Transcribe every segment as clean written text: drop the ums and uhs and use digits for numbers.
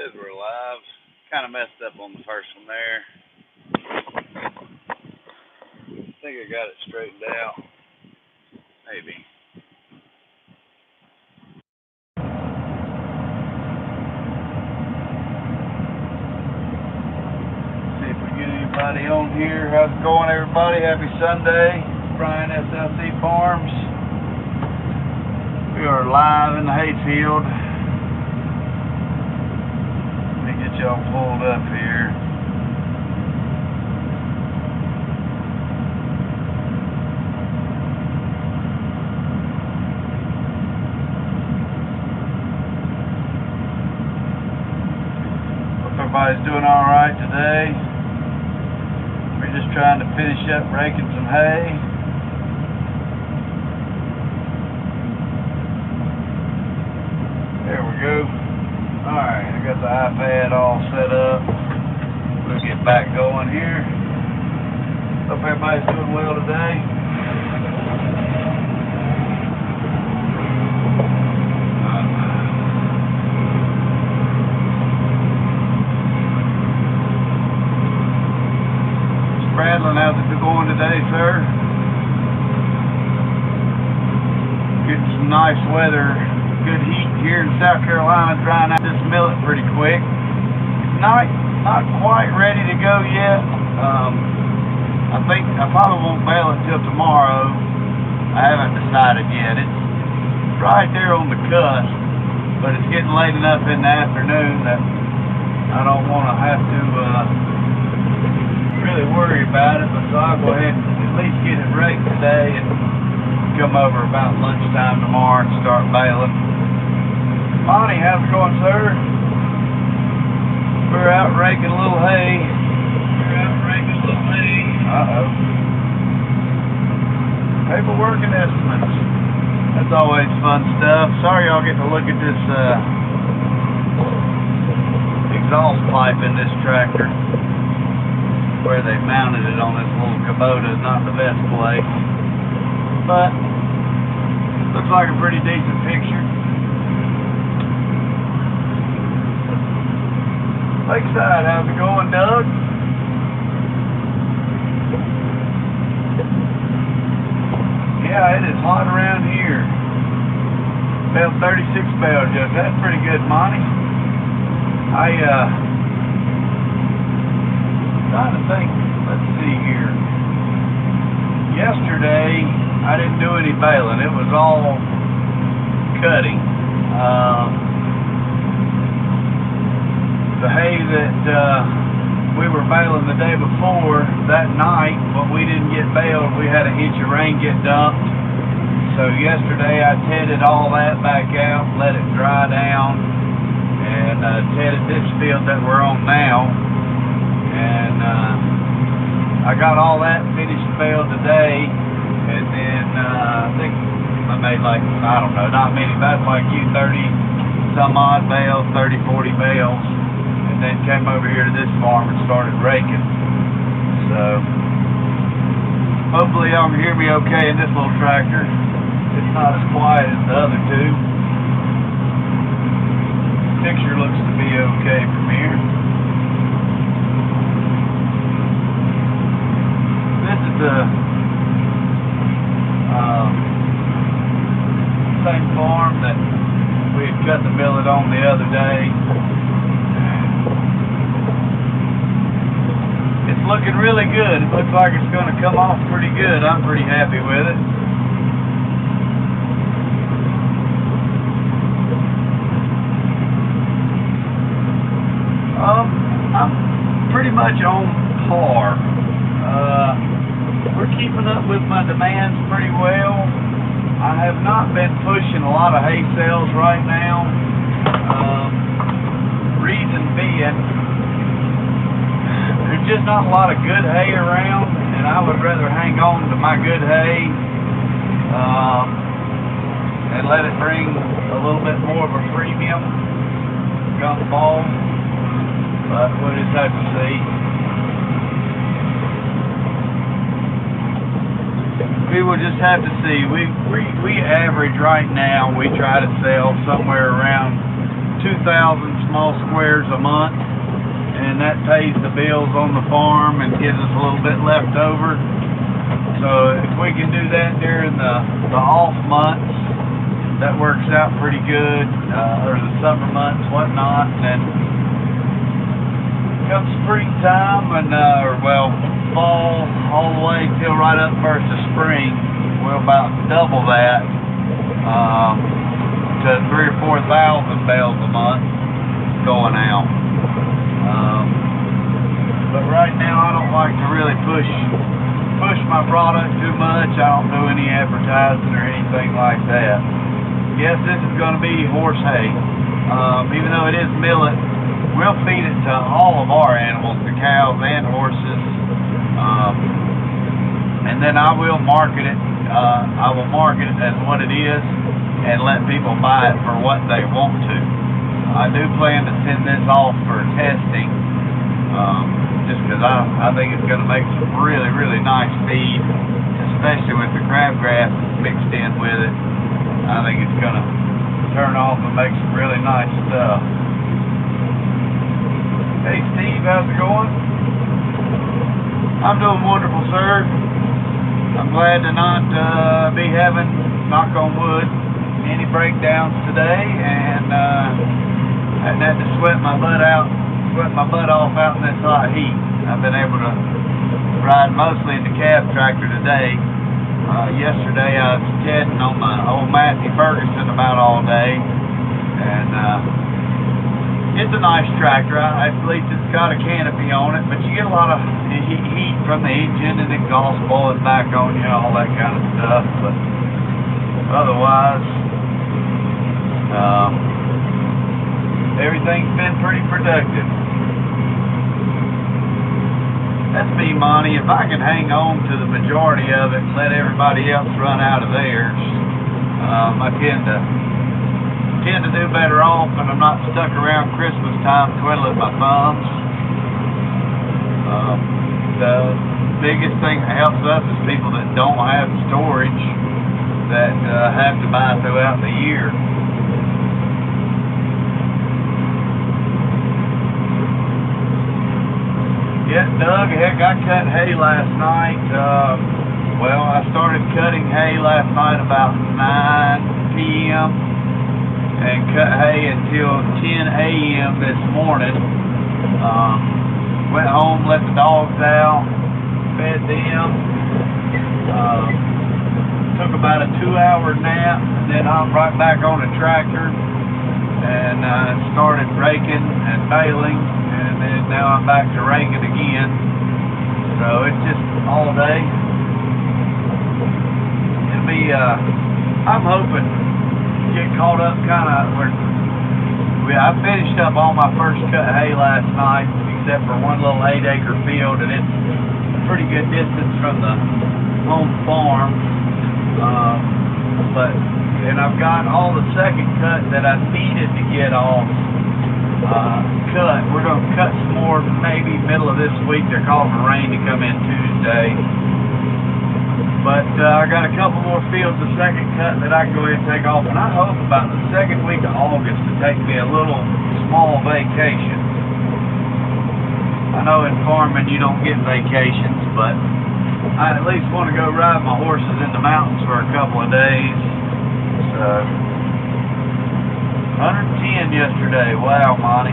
Says we're live. Kind of messed up on the first one there. I think I got it straightened out. Maybe. See if we get anybody on here. How's it going, everybody? Happy Sunday. Brian SLC Farms. We are live in the hayfield. Let me get y'all pulled up here. Hope everybody's doing all right today. We're just trying to finish up raking some hay. There we go. Alright, I got the iPad all set up. We'll get back going here. Hope everybody's doing well today. Bradley, how's it going today, sir? Getting some nice weather. Good heat here in South Carolina, drying out this millet pretty quick. Not quite ready to go yet. I think I probably won't bale it till tomorrow. I haven't decided yet. It's right there on the cusp, but it's getting late enough in the afternoon that I don't want to have to really worry about it. But so I'll go ahead and at least get it raked today and come over about lunchtime tomorrow and start baling. Monty, how's it going, sir? We're out raking a little hay. Uh-oh. Paperwork and estimates. That's always fun stuff. Sorry y'all get to look at this exhaust pipe in this tractor. Where they mounted it on this little Kubota is not the best place. But looks like a pretty decent picture. Lakeside, how's it going, Doug? Yeah, it is hot around here. About 36 bale jug. That's pretty good, Monty. Trying to think. Let's see here. Yesterday, I didn't do any baling. It was all cutting. The hay that we were baling the day before, that night, when we didn't get baled, we had an inch of rain get dumped. So yesterday I tedded all that back out, let it dry down, and tedded this field that we're on now. And I got all that finished baled today, and then I think I made like, I don't know, not many, but like 30 some odd bales, 30, 40 bales. And then came over here to this farm and started raking. So hopefully y'all can hear me okay in this little tractor. It's not as quiet as the other two. Picture looks to be okay from here. This is the same farm that we had cut the millet on the other day. It's looking really good. It looks like it's going to come off pretty good. I'm pretty happy with it. I'm pretty much on par. We're keeping up with my demands pretty well. I have not been pushing a lot of hay sales right now. Reason being, there's just not a lot of good hay around, and I would rather hang on to my good hay and let it bring a little bit more of a premium come fall. But we'll just have to see. We will just have to see. We average right now, we try to sell somewhere around 2,000 small squares a month, and that pays the bills on the farm and gives us a little bit left over. So if we can do that during the off months, that works out pretty good, or the summer months, whatnot. And then comes springtime and well, fall all the way till right up first of spring, we'll about double that to 3,000 or 4,000 bales a month going out. But right now I don't like to really push my product too much. I don't do any advertising or anything like that. Yes, this is going to be horse hay. Even though it is millet, we'll feed it to all of our animals, the cows and horses. And then I will market it. I will market it as what it is and let people buy it for what they want to. I do plan to send this off for testing, just because I think it's going to make some really, really nice feed, especially with the crabgrass mixed in with it. I think it's going to turn off and make some really nice stuff. Hey Steve, how's it going? I'm doing wonderful, sir. I'm glad to not be having, knock on wood, any breakdowns today, and hadn't had to sweat my butt off out in this hot heat. I've been able to ride mostly in the cab tractor today. Yesterday I was tedding on my old Matthew Ferguson about all day, and it's a nice tractor. At least it's got a canopy on it, but you get a lot of heat from the engine and exhaust blowing back on you, all that kind of stuff. But otherwise, everything's been pretty productive. That's me, Monty. If I can hang on to the majority of it and let everybody else run out of theirs, I tend to do better off, and I'm not stuck around Christmas time twiddling my thumbs. The biggest thing that helps us is people that don't have storage, that have to buy throughout the year. Yeah, Doug, heck, I cut hay last night. Well, I started cutting hay last night about 9 p.m. and cut hay until 10 a.m. this morning. Went home, let the dogs out, fed them. Took about a 2-hour nap, and then hopped right back on the tractor and started raking and baling. And then now I'm back to raking again. So it's just all day. It'll be, I'm hoping to get caught up kind of where I finished up all my first cut hay last night, except for one little 8-acre field, and it's a pretty good distance from the home farm. And I've got all the second cut that I needed to get off cut. We're going to cut some more maybe middle of this week. They're calling for rain to come in Tuesday. But I got a couple more fields of second cut that I can go ahead and take off. And I hope about the second week of August to take me a little small vacation. I know in farming you don't get vacations, but I at least want to go ride my horses in the mountains for a couple of days. So 110 yesterday. Wow, Monty.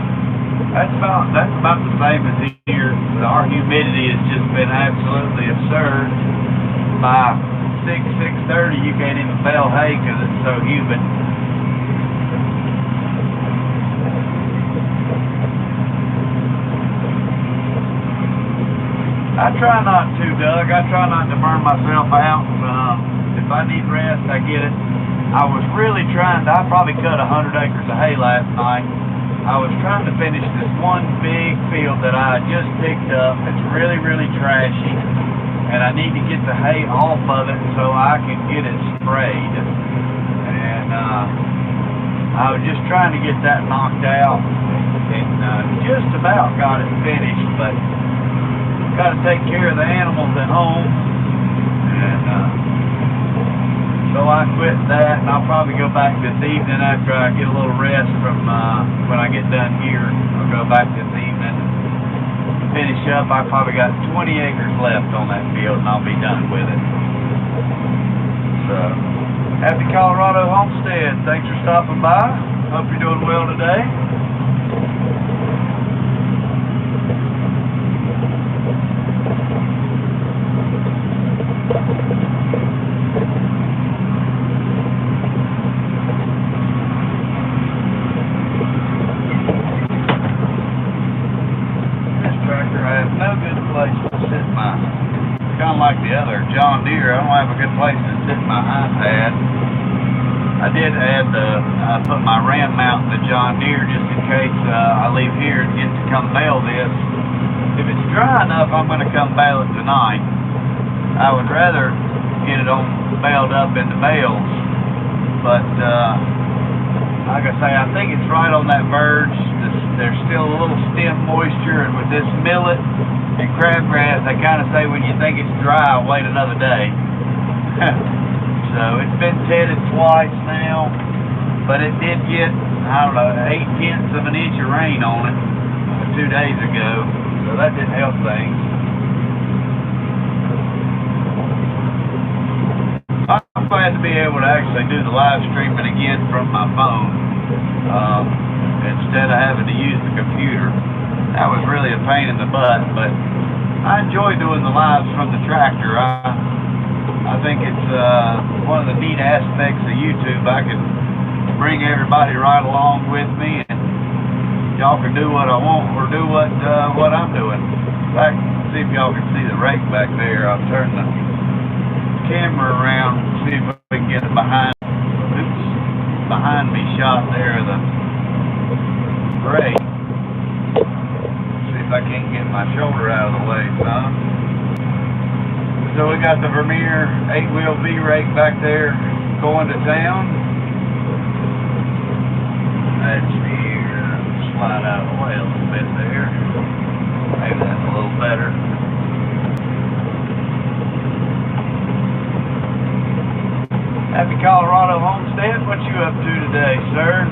That's about the same as here. Our humidity has just been absolutely absurd. By 6:30, you can't even bale hay because it's so humid. I try not to, Doug. I try not to burn myself out. If I need rest, I get it. I was really trying to, I probably cut 100 acres of hay last night. I was trying to finish this one big field that I just picked up. It's really, really trashy. And I need to get the hay off of it so I can get it sprayed. And I was just trying to get that knocked out. And just about got it finished, but got to take care of the animals at home. And so I quit that, and I'll probably go back this evening after I get a little rest from when I get done here. I'll go back this evening, finish up. I probably got 20 acres left on that field, and I'll be done with it. So, happy Colorado homestead. Thanks for stopping by. Hope you're doing well today. Kind of like the other John Deere, I don't have a good place to sit my iPad. I did I put my ram mount in the John Deere just in case I leave here and get to come bale this. If it's dry enough, I'm going to come bale it tonight. I would rather get it on baled up into bales, but like I say, I think it's right on that verge. There's still a little stem moisture, and with this millet and crabgrass, they kind of say when you think it's dry, wait another day. So it's been tedded twice now, but it did get, I don't know, 8/10 of an inch of rain on it 2 days ago, so that didn't help things. I'm glad to be able to actually do the live streaming again from my phone instead of having to use the computer. That was really a pain in the butt, but I enjoy doing the lives from the tractor. I think it's one of the neat aspects of YouTube. I can bring everybody right along with me, and y'all can do what I want or do what I'm doing. In fact, see if y'all can see the rake back there. I'll turn the camera around and see if we can get it behind me shot there of the rake. See if I can't get my shoulder out of the way, son. So we got the Vermeer 8-wheel V-rake back there going to town. That's here. Slide out of the way a little bit there. Maybe that's a little better. Happy Colorado homestead. What you up to today, sir?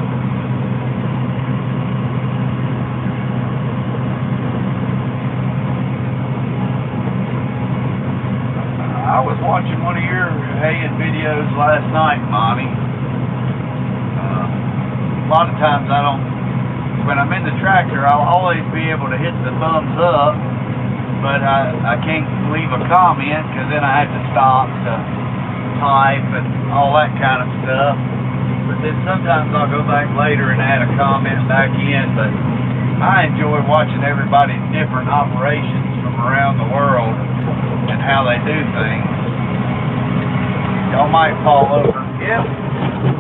I was watching one of your haying videos last night, Monty. A lot of times when I'm in the tractor, I'll always be able to hit the thumbs up, but I can't leave a comment because then I have to stop to type and all that kind of stuff. But then sometimes I'll go back later and add a comment back in, but I enjoy watching everybody's different operations from around the world and how they do things. Y'all might fall over. Yep,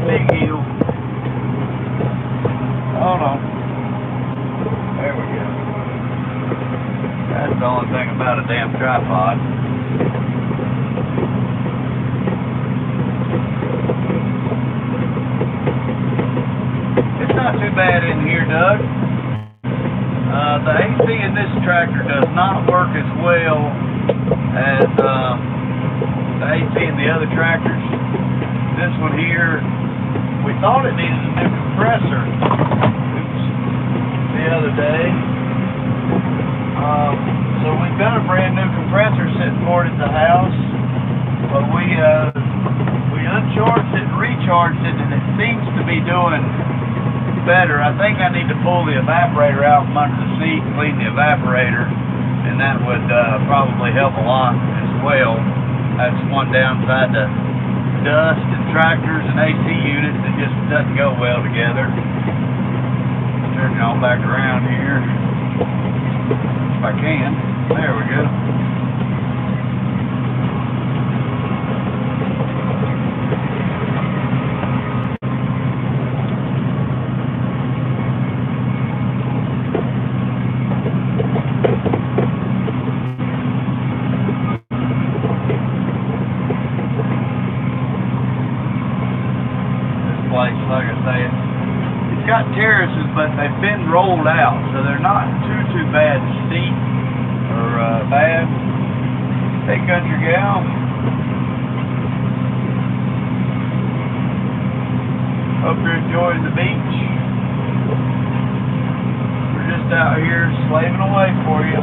big heel. Hold on. There we go. That's the only thing about a damn tripod. It's not too bad in here, Doug. The AC in this tractor does not work as well as the AC in the other tractors. This one here, we thought it needed a new compressor. Oops. The other day. So we've got a brand new compressor sitting for it at the house, but we uncharged it and recharged it, and it seems to be doing better. I think I need to pull the evaporator out from under the seat and clean the evaporator, and that would probably help a lot as well. That's one downside to dust and tractors and AC units. It just doesn't go well together. Turn it all back around here if I can. There we go. Like I say, it's got terraces, but they've been rolled out, so they're not too bad steep or bad. Hey, country gal. Hope you're enjoying the beach. We're just out here slaving away for you.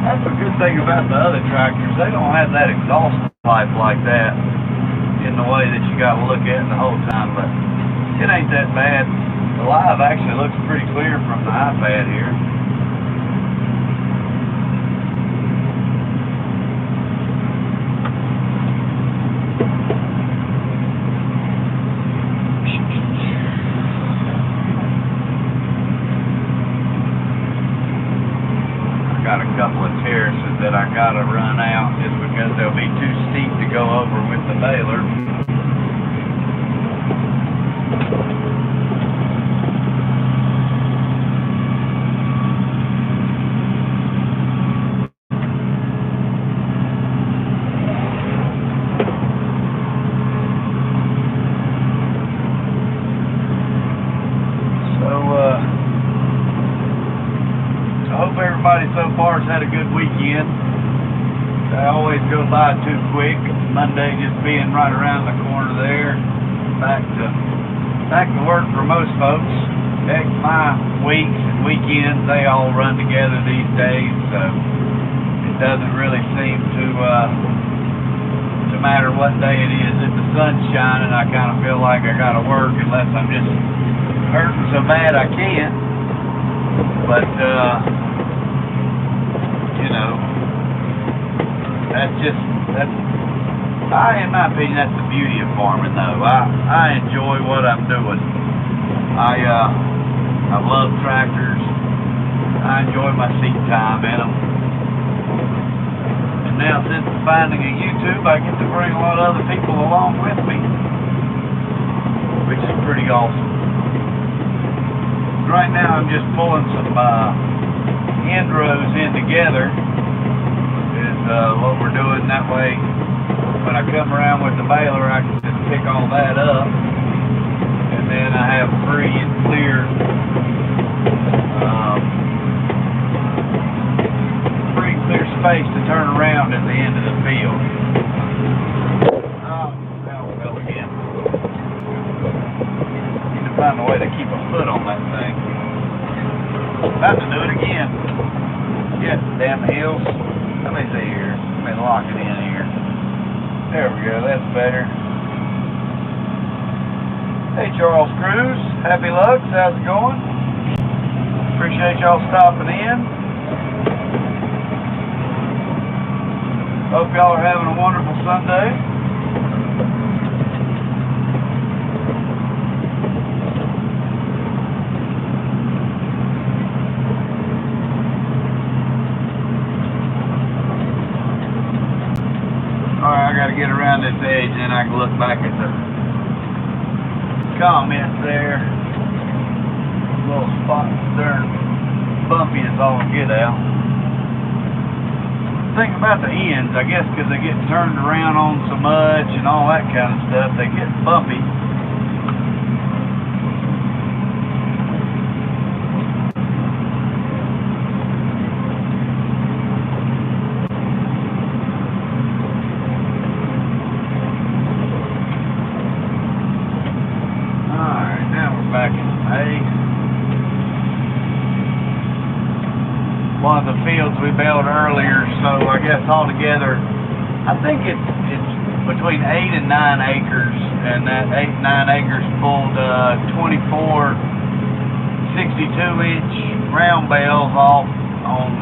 That's a good thing about the other tractors. They don't have that exhaust pipe like that in the way that you got to look at the whole time, but it ain't that bad. The live actually looks pretty clear from the iPad here. Got a couple of terraces that I gotta run out just because they'll be too steep to go over with the baler. I hope everybody so far has had a good weekend. They always go by too quick. Monday just being right around the corner there. Back to work for most folks. Heck, my weeks and weekends, they all run together these days, so it doesn't really seem to matter what day it is. If the sun's shining, I kind of feel like I gotta work unless I'm just hurting so bad I can't. But you know, in my opinion, that's the beauty of farming, though. I enjoy what I'm doing. I love tractors. I enjoy my seat time in them. And now, since the finding of YouTube, I get to bring a lot of other people along with me, which is pretty awesome. Right now, I'm just pulling some end rows in together. Is what we're doing. That way, when I come around with the baler, I can just pick all that up, and then I have free and clear space to turn around at the end of the field. Oh, now we go again. Need to find a way to keep a foot on that thing. About to do it again. Yes, damn heels. Let me see here. Let me lock it in here. There we go. That's better. Hey, Charles Cruz. Happy Lucks. How's it going? Appreciate y'all stopping in. Hope y'all are having a wonderful Sunday. Alright, I gotta get around this edge and I can look back at the comments there. Little spots there, bumpy as all get out. Thing about the ends, I guess because they get turned around on so much and all that kind of stuff, they get bumpy. Alright, now we're back in hay. One of the fields we baled earlier, so I guess altogether, I think it's between 8 and 9 acres, and that 8 and 9 acres pulled 24 62-inch round bales off on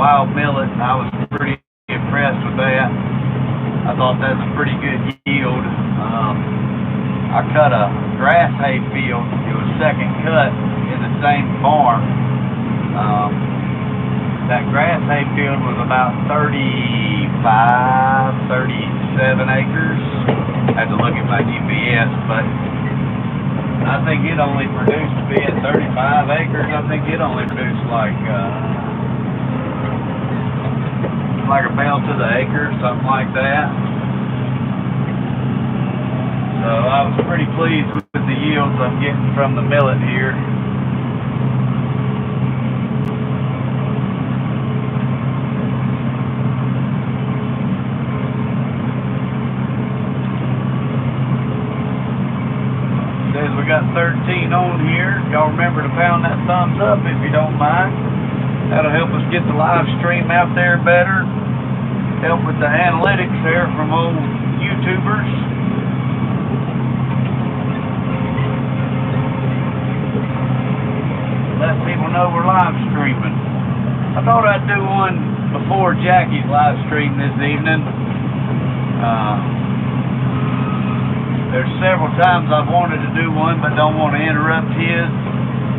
wild millet. I was pretty impressed with that. I thought that was a pretty good yield. I cut a grass hay field. It was second cut in the same farm. That grass hay field was about 37 acres. I had to look at my GPS, but I think it only produced, being 35 acres, I think it only produced like a bale to the acre, something like that. So I was pretty pleased with the yields I'm getting from the millet here. watching on here. Y'all remember to pound that thumbs up if you don't mind. That'll help us get the live stream out there better. Help with the analytics there from old YouTubers. Let people know we're live streaming. I thought I'd do one before Jackie's live stream this evening. There's several times I've wanted to do one, but don't want to interrupt his.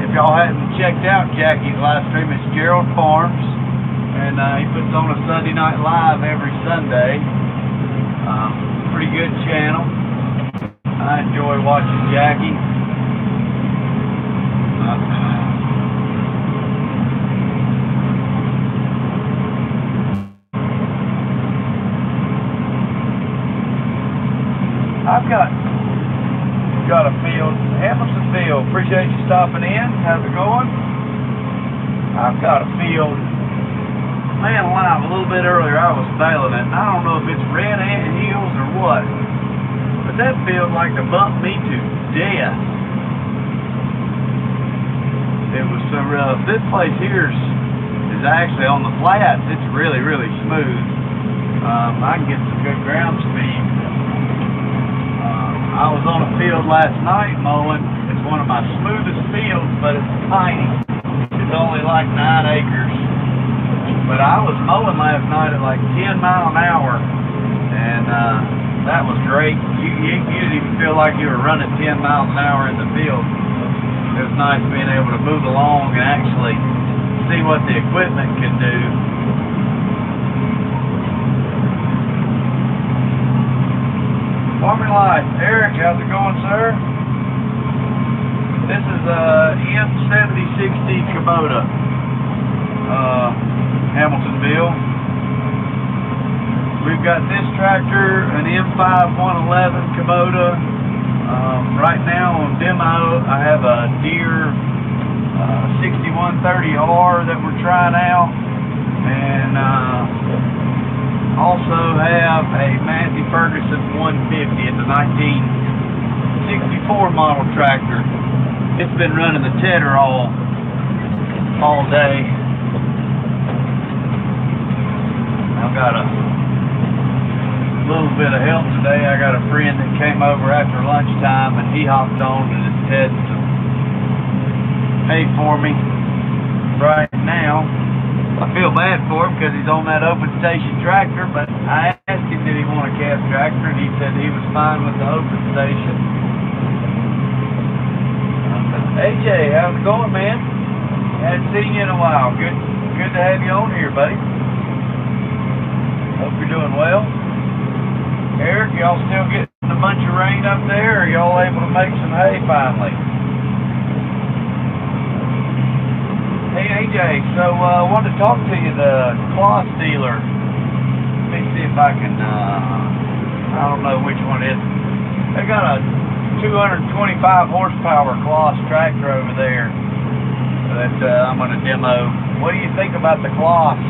If y'all hadn't checked out Jackie's live stream, it's Gerald Farms, and he puts on a Sunday Night Live every Sunday. Pretty good channel. I enjoy watching Jackie. I've got a field, Hamilton Field. Appreciate you stopping in. How's it going? I've got a field. Man alive, a little bit earlier I was bailing it. I don't know if it's red ant hills or what, but that field like to bump me to death. It was so rough. This place here is actually on the flats. It's really, really smooth. I can get some good ground speed. I was on a field last night mowing. It's one of my smoothest fields, but it's tiny. It's only like 9 acres. But I was mowing last night at like 10 miles an hour, and that was great. You didn't even feel like you were running 10 miles an hour in the field. It was nice being able to move along and actually see what the equipment can do. Farming Life. Eric, how's it going, sir? This is M70-60 Kubota, Hamiltonville. We've got this tractor, an M5-111 Kubota. Right now on demo, I have a Deere 6130R that we're trying out, and also have a Massey Ferguson 150. It's a 1964 model tractor. It's been running the tedder all day. I've got a little bit of help today. I got a friend that came over after lunchtime, and he hopped on and is heading some hay for me right now. I feel bad for him because he's on that open station tractor, but I asked him did he want a cab tractor, and he said he was fine with the open station. AJ, how's it going, man? Hadn't seen you in a while. Good to have you on here, buddy. Hope you're doing well. Eric, y'all still getting a bunch of rain up there, or y'all able to make some hay finally? Hey AJ, so I wanted to talk to you, the cloth dealer. Let me see if I can, I don't know which one it is. They got a 225 horsepower cloth tractor over there that I'm going to demo. What do you think about the cloths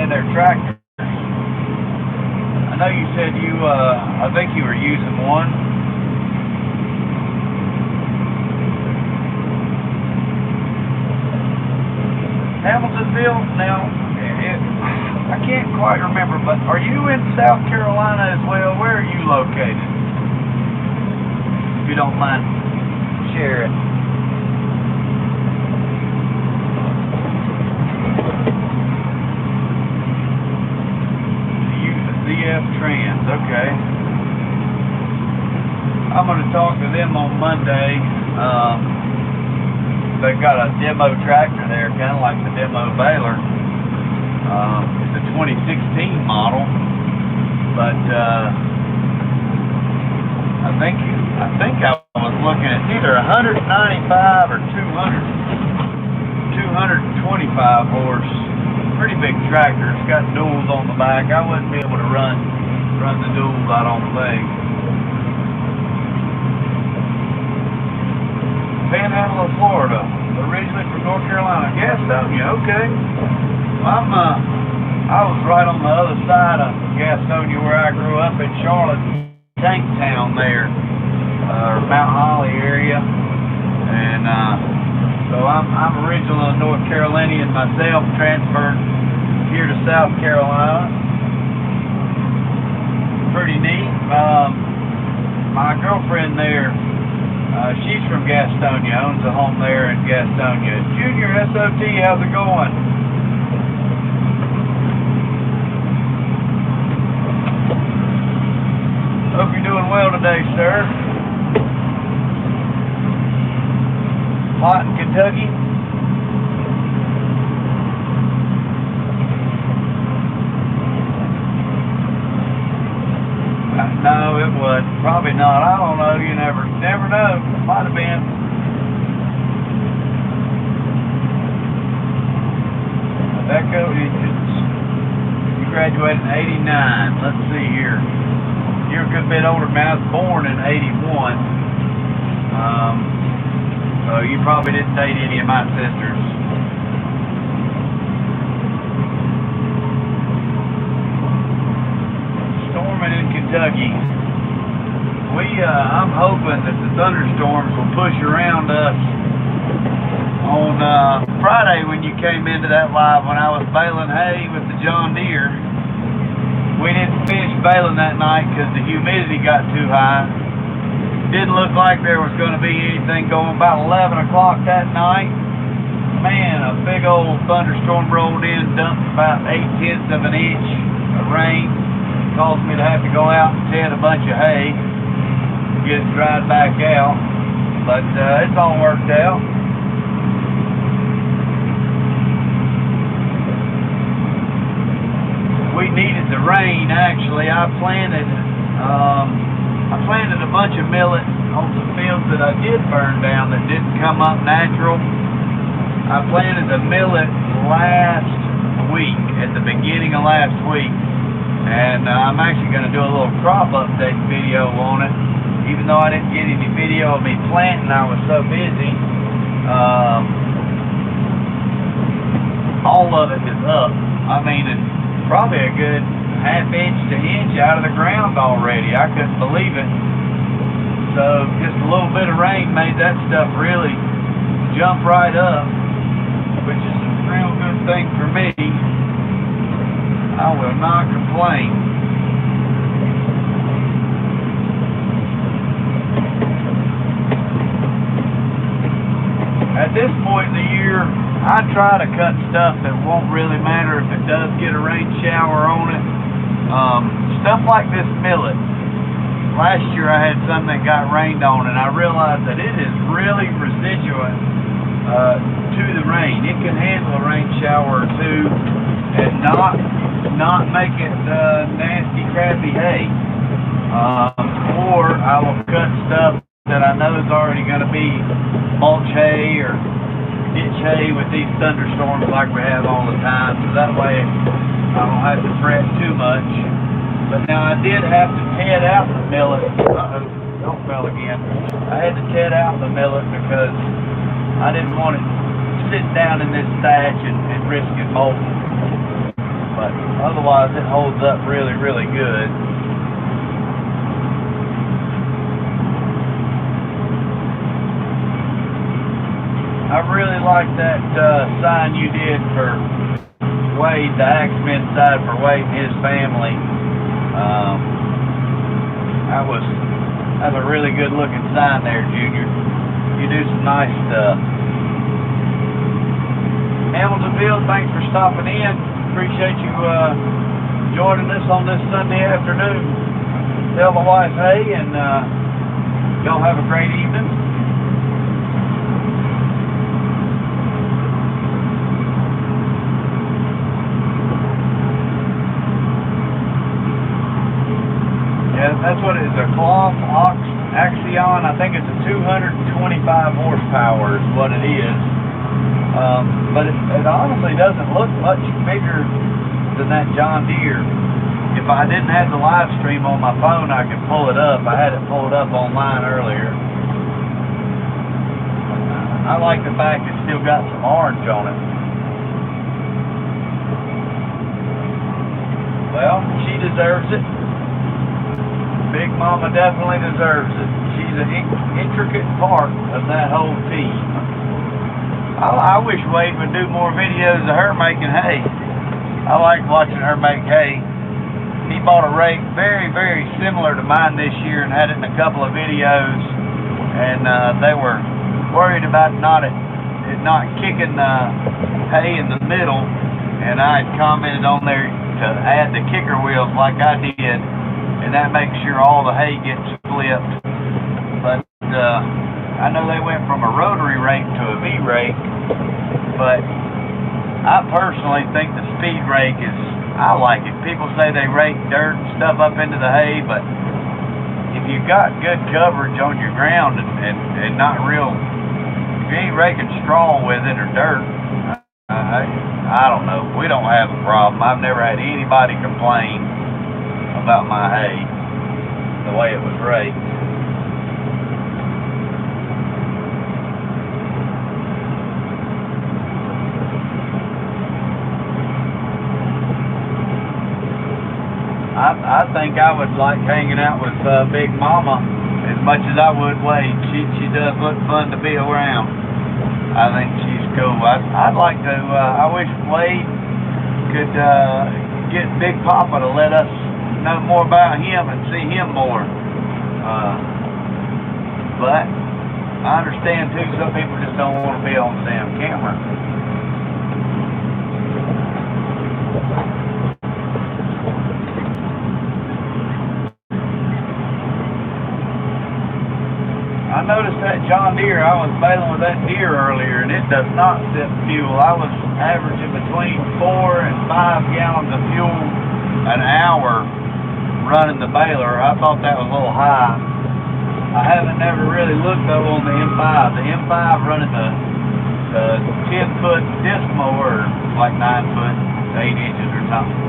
in their tractors? I know you said I think you were using one. Hamiltonville, now, I can't quite remember, but are you in South Carolina as well? Where are you located? If you don't mind sharing. ZF Trans, okay. I'm going to talk to them on Monday. They've got a demo tractor there, kind of like the demo baler. It's a 2016 model, but I think I was looking at either 195 or 225 horse. Pretty big tractor. It's got duals on the back. I wouldn't be able to run the duals, I don't think. Panhandle of Florida, originally from North Carolina. Gastonia, okay. I was right on the other side of Gastonia where I grew up in Charlotte, Tanktown there, or Mount Holly area. And so I'm originally a North Carolinian myself, transferred here to South Carolina. Pretty neat. My girlfriend there, she's from Gastonia, owns a home there in Gastonia. Junior SOT, how's it going? Hope you're doing well today, sir. Hot in Kentucky? No, it would. Probably not. I don't know. You never know. Might have been. That goes. You graduated in '89. Let's see here. You're a good bit older than me. I was born in '81. So you probably didn't date any of my sisters. Storming in Kentucky. I'm hoping that the thunderstorms will push around us. On Friday when you came into that live when I was baling hay with the John Deere, we didn't finish baling that night because the humidity got too high. Didn't look like there was going to be anything going. About 11 o'clock that night, man, a big old thunderstorm rolled in, dumped about 8/10 of an inch of rain. Caused me to have to go out and ted a bunch of hay, get it dried back out. But it's all worked out. We needed the rain, actually. I planted a bunch of millet on some fields that I did burn down that didn't come up natural. I planted the millet last week, at the beginning of last week, and I'm actually going to do a little crop update video on it. Even though I didn't get any video of me planting, I was so busy. All of it is up. I mean, it's probably a good ½ inch to inch out of the ground already. I couldn't believe it. So just a little bit of rain made that stuff really jump right up, which is a real good thing for me. I will not complain. At this point in the year, I try to cut stuff that won't really matter if it does get a rain shower on it. Stuff like this millet. Last year I had some that got rained on, and I realized that it is really residuant to the rain. It can handle a rain shower or two and not make it nasty, crappy hay. Or I will cut stuff that I know is already going to be mulch hay or ditch hay with these thunderstorms like we have all the time, so that way I don't have to fret too much. But now I did have to ted out the millet. Don't fell again. I had to ted out the millet because I didn't want it sitting down in this thatch and risking molding. But otherwise it holds up really, really good. I really like that sign you did for Wade, the Axemen side for Wade and his family. That's a really good looking sign there, Junior. You do some nice stuff. Hamiltonville, thanks for stopping in. Appreciate you joining us on this Sunday afternoon. Tell my wife hey, and y'all have a great evening. Yeah, that's what it is, a cloth Axion. I think it's a 225 horsepower is what it is. But it honestly doesn't look much bigger than that John Deere. If I didn't have the live stream on my phone, I could pull it up. I had it pulled up online earlier. I like the fact it's still got some orange on it. Well, she deserves it. Big Mama definitely deserves it. She's an intricate part of that whole team. I wish Wade would do more videos of her making hay. I like watching her make hay. He bought a rake very, very similar to mine this year and had it in a couple of videos, and they were worried about it not kicking the hay in the middle, and I had commented on there to add the kicker wheels like I did, and that makes sure all the hay gets flipped. But I know they went from a rotary rake to a V-rake, but I personally think the speed rake I like it. People say they rake dirt and stuff up into the hay, but if you've got good coverage on your ground and not real, if you ain't raking straw with it or dirt, I don't know. We don't have a problem. I've never had anybody complain about my hay, the way it was raked. I think I would like hanging out with Big Mama as much as I would Wade. She does look fun to be around. I think she's cool. I'd like to, I wish Wade could get Big Papa to let us know more about him and see him more. But I understand too, some people just don't want to be on the damn camera. I noticed that John Deere, I was baling with that deer earlier, and it does not sip fuel. I was averaging between 4 and 5 gallons of fuel an hour running the baler. I thought that was a little high. I haven't never really looked though on the M5. The M5 running the 10-foot disc mower, like 9 foot, 8 inches or something.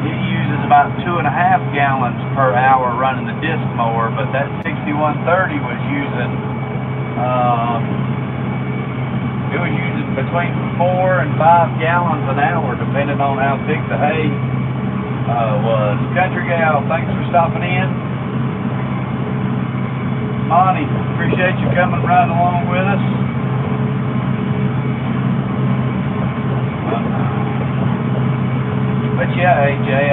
It uses about 2.5 gallons per hour running the disc mower, but that 6130 was using, it was using between 4 and 5 gallons an hour, depending on how thick the hay was. Country Gal, thanks for stopping in. Monty, appreciate you coming right along with us. But yeah, AJ,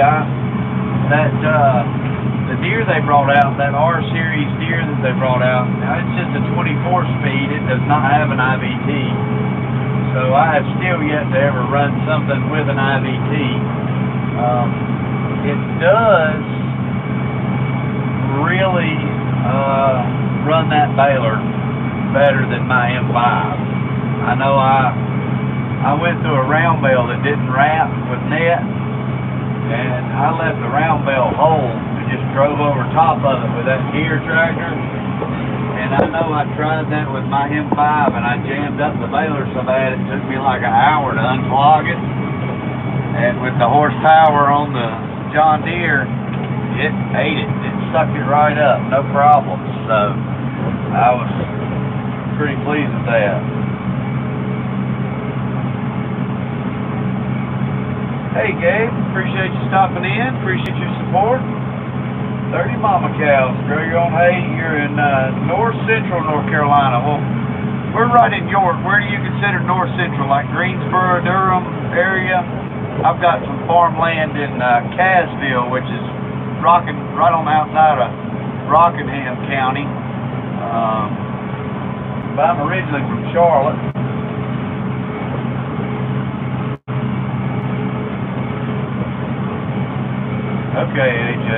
the deer they brought out, that R series deer that they brought out, now it's just a 24 speed. It does not have an IVT. So I have still yet to ever run something with an IVT. It does really run that baler better than my M5. I know I went through a round bale that didn't wrap with net, and I left the round bale whole and just drove over top of it with that Deere tractor. And I know I tried that with my M5, and I jammed up the baler so bad it took me like an hour to unclog it. And with the horsepower on the John Deere, it ate it. It sucked it right up, no problem. So I was pretty pleased with that. Hey Gabe, appreciate you stopping in, appreciate your support. 30 mama cows, grow your own hay. You're in north central North Carolina. Well, we're right in York. Where do you consider north central? Like Greensboro, Durham area? I've got some farmland in Cassville, which is right on the outside of Rockingham County. But I'm originally from Charlotte. Okay, AJ.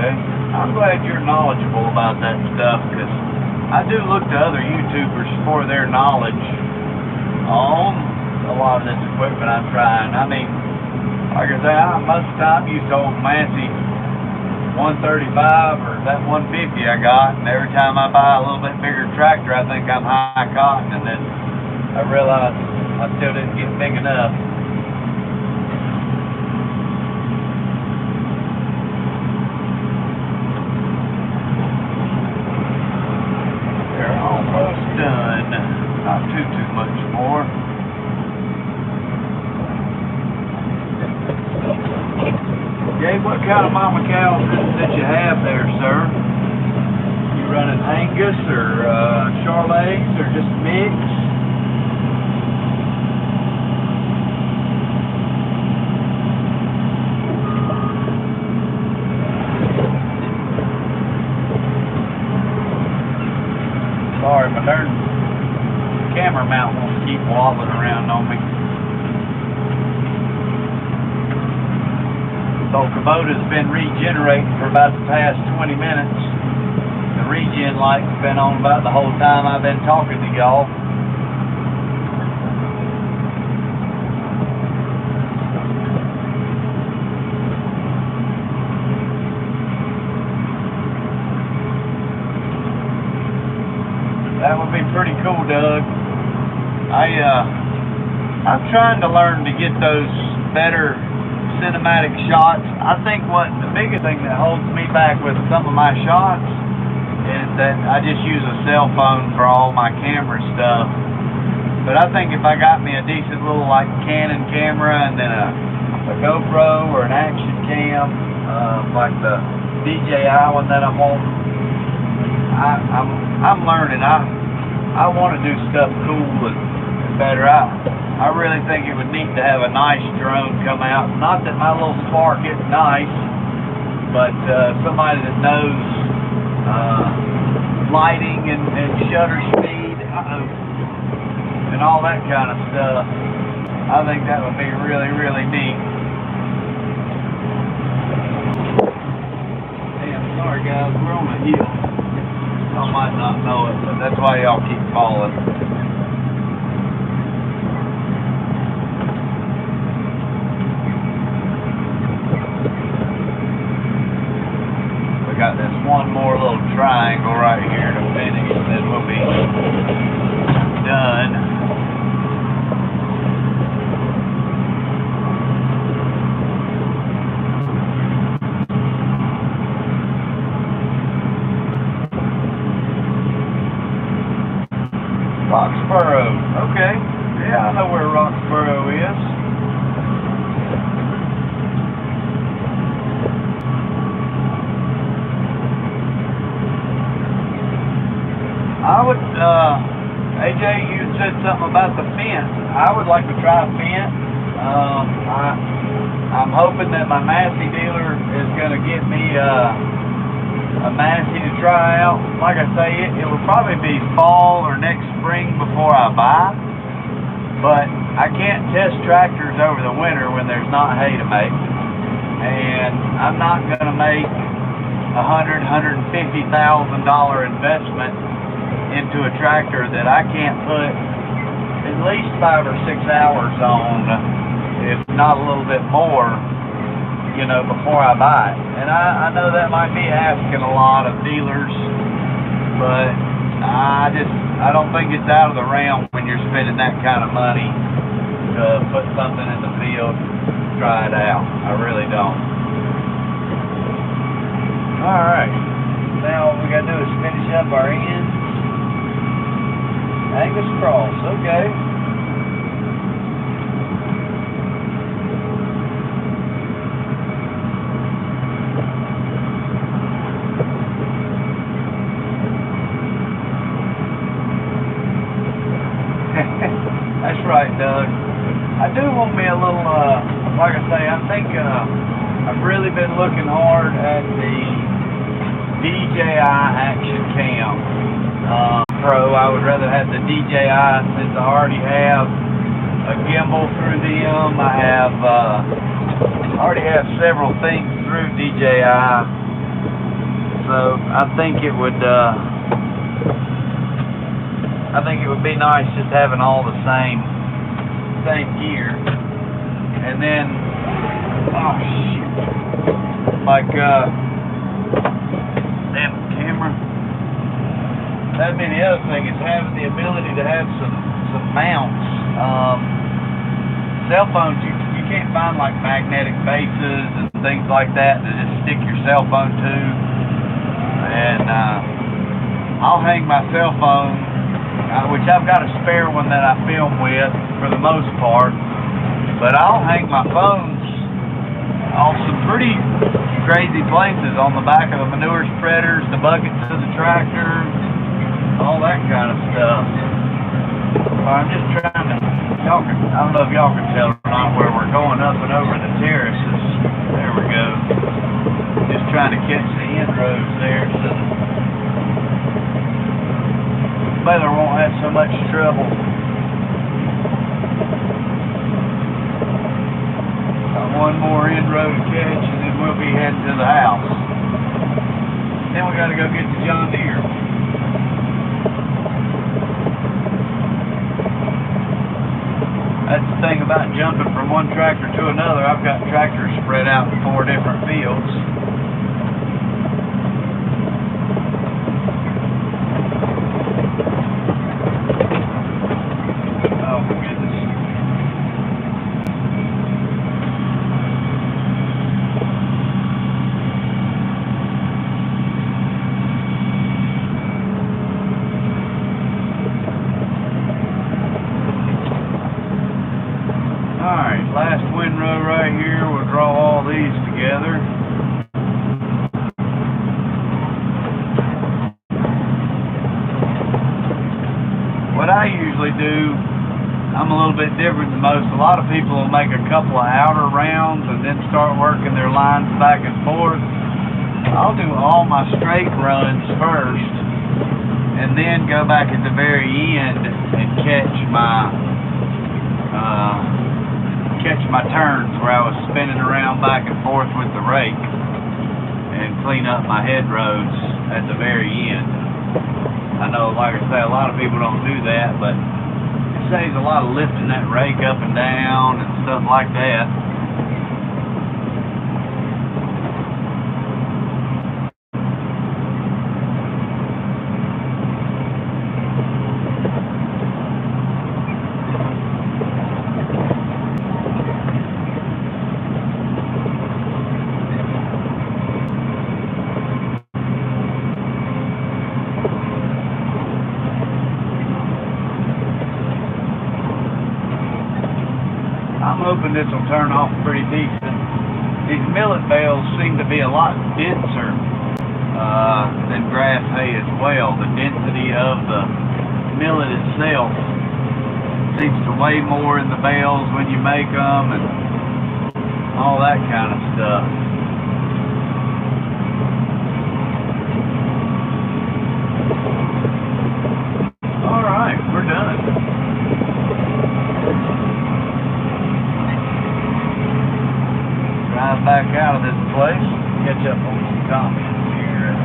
I'm glad you're knowledgeable about that stuff, because I do look to other YouTubers for their knowledge on a lot of this equipment I'm trying. I mean, like I say, most of the time I used to old Massey 135 or that 150 I got, and every time I buy a little bit bigger tractor, I think I'm high cotton, and then I realize I still didn't get big enough. Done. Not too much more. Gabe, what kind of mama cows that you have there, sir? running Angus or Charolais or just mix. Sorry, my darn camera mount wants to keep wobbling around on me. So Kubota's been regenerating for about the past 20 minutes. The regen light's been on about the whole time I've been talking to y'all. That would be pretty cool, Doug. I'm trying to learn to get those better cinematic shots. I think what the biggest thing that holds me back with some of my shots is that I just use a cell phone for all my camera stuff. But I think if I got me a decent little like Canon camera and then a GoPro or an action cam, like the DJI one that I'm on, I'm learning. I want to do stuff cool and better. I really think it would be neat to have a nice drone come out. Not that my little Spark isn't nice, but somebody that knows lighting and shutter speed and all that kind of stuff. I think that would be really, really neat. Damn, sorry guys, we're on a hill. Y'all might not know it, but that's why y'all keep falling. We got this one more little triangle right here to finish, and then we'll be done. Roxborough. Okay. Yeah, I know where Roxborough is. I would, AJ, you said something about the fence. I would like to try a fence. I'm hoping that my Massey dealer is going to get me a Massey to try out. Like I say, it will probably be fall or next spring before I buy. But I can't test tractors over the winter when there's not hay to make. And I'm not going to make $150,000 investment into a tractor that I can't put at least 5 or 6 hours on, if not a little bit more, you know, before I buy it. And I know that might be asking a lot of dealers, but I don't think it's out of the realm when you're spending that kind of money to put something in the field, try it out. I really don't. Alright, now all we gotta do is finish up our ends. Angus cross, okay. That's right, Doug. I do want me a little, like I say, I think I've really been looking hard at the DJI Action Cam Pro. I would rather have the DJI since I already have a gimbal through them. I already have several things through DJI. So I think it would be nice just having all the same gear. And then, oh shit, like damn camera. That'd be the other thing, is having the ability to have some mounts. Cell phones, you can't find like magnetic bases and things like that to just stick your cell phone to. And I'll hang my cell phone, which I've got a spare one that I film with for the most part, but I'll hang my phones off some pretty crazy places on the back of the manure spreaders, the buckets of the tractor, all that kind of stuff. I'm just trying to, I don't know if y'all can tell or not where we're going, up and over the terraces. There we go. Just trying to catch the inroads there so the baler won't have so much trouble. Got one more inroad to catch and then we'll be heading to the house. Then we gotta go get the John Deere. That's the thing about jumping from one tractor to another. I've got tractors spread out in 4 different fields. Oh my goodness. Alright, last windrow right here. We'll draw all these together. What I usually do, I'm a little bit different than most. A lot of people will make a couple of outer rounds and then start working their lines back and forth. I'll do all my straight runs first and then go back at the very end and catch my turns where I was spinning around back and forth with the rake and clean up my head roads at the very end. I know, like I say, a lot of people don't do that, but it saves a lot of lifting that rake up and down and stuff like that. I'm hoping this will turn off pretty decent. These millet bales seem to be a lot denser than grass hay as well. The density of the millet itself seems to weigh more in the bales when you make them and all that kind of stuff. Alright, we're done. Drive back out of this place, catch up on some comments here.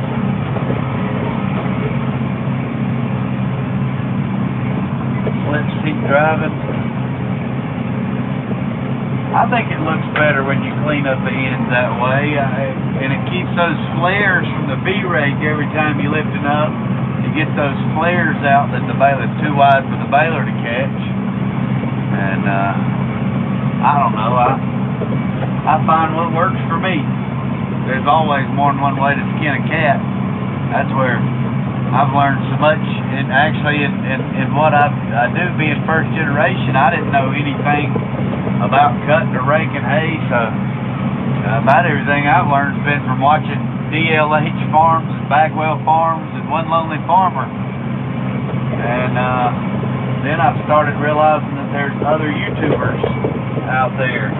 Let's keep driving. I think it looks better when you clean up the ends that way, and it keeps those flares from the V-rake every time you lift it up. You get those flares out that the baler's too wide for the baler to catch. And I don't know. I find what works for me. There's always more than one way to skin a cat. That's where I've learned so much. And actually, in what I do, being first generation, I didn't know anything about cutting or raking hay. So about everything I've learned has been from watching DLH farms and Bagwell farms and One Lonely Farmer. And then I've started realizing that there's other YouTubers out there.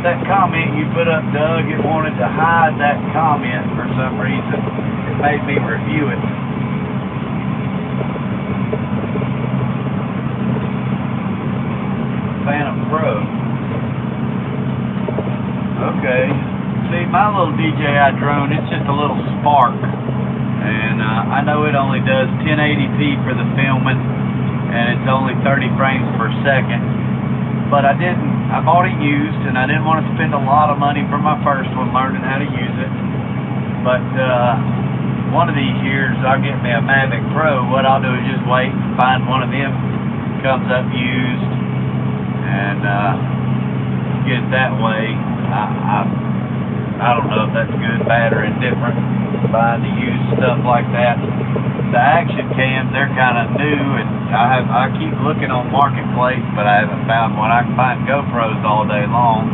That comment you put up, Doug, it wanted to hide that comment for some reason. It made me review it. Phantom Pro. Okay. See, my little DJI drone, it's just a little Spark. And I know it only does 1080p for the filming, and it's only 30 frames per second. But I bought it used, and I didn't want to spend a lot of money for my first one learning how to use it. But one of these years, I'll get me a Mavic Pro. What I'll do is just wait and find one of them comes up used, and get it that way. I don't know if that's good, bad, or indifferent, buying to use stuff like that. The action cams, they're kind of new, and I keep looking on Marketplace, but I haven't found one. I can find GoPros all day long.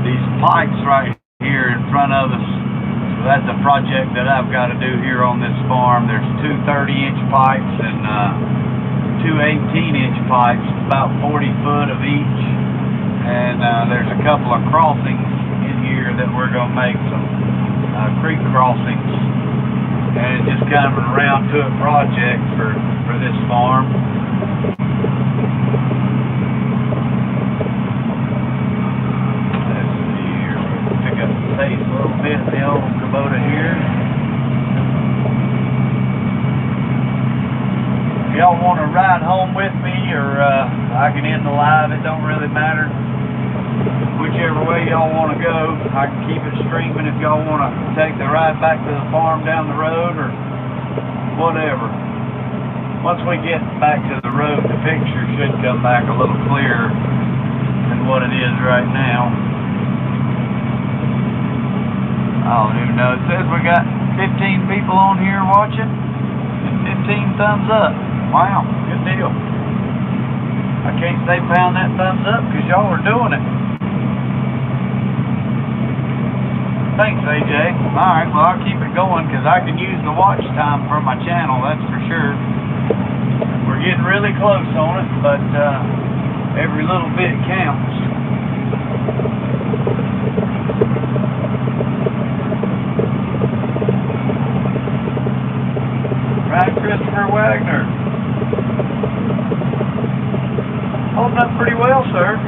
These pipes right here in front of us, so that's a project that I've got to do here on this farm. There's two 30-inch pipes and two 18-inch pipes, about 40 foot of each, and there's a couple of crossings in here that we're going to make some creek crossings, and it's just kind of an around to it project for this farm. Let's see here, we'll pick up the pace a little bit in the old Kubota here. If y'all want to ride home with me, or I can end the live, it don't really matter. Whichever way y'all want to go, I can keep it streaming if y'all want to take the ride back to the farm down the road, or whatever. Once we get back to the road, the picture should come back a little clearer than what it is right now. I don't even know. It says we got 15 people on here watching and 15 thumbs up. Wow, good deal. I can't say pound that thumbs up because y'all are doing it. Thanks, AJ. Alright, well, I'll keep it going because I can use the watch time for my channel, that's for sure. We're getting really close on it, but every little bit counts. Right, Christopher Wagner. Holding up pretty well, sir.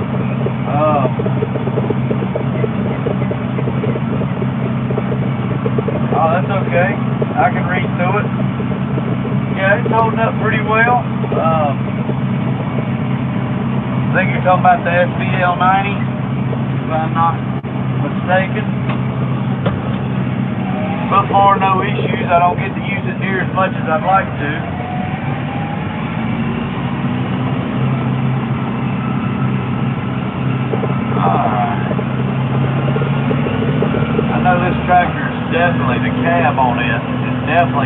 Oh, that's okay. I can read through it. Yeah, it's holding up pretty well. I think you're talking about the SVL90, if I'm not mistaken. So far, no issues. I don't get to use it near as much as I'd like to. I know this tractor is definitely, the cab on it is definitely